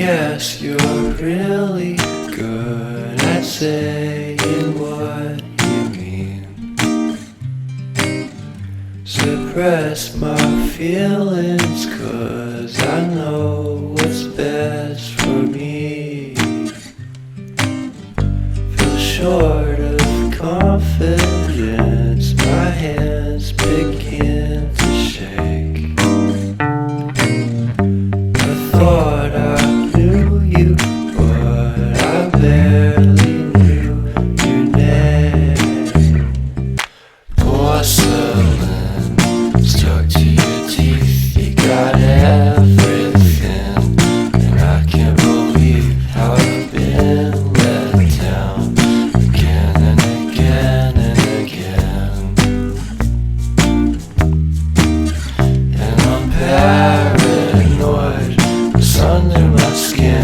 guess you're really good at saying what you mean. Suppress my feelings, 'cause I know what's best for me. Feel short of confidence, my hands begin to shake. I thought I knew you, but I barely knew your name. Porcelain stuck to your teeth, you got everything, and I can't believe how I've been let down again and again and again. And I'm paranoid, what's under my skin.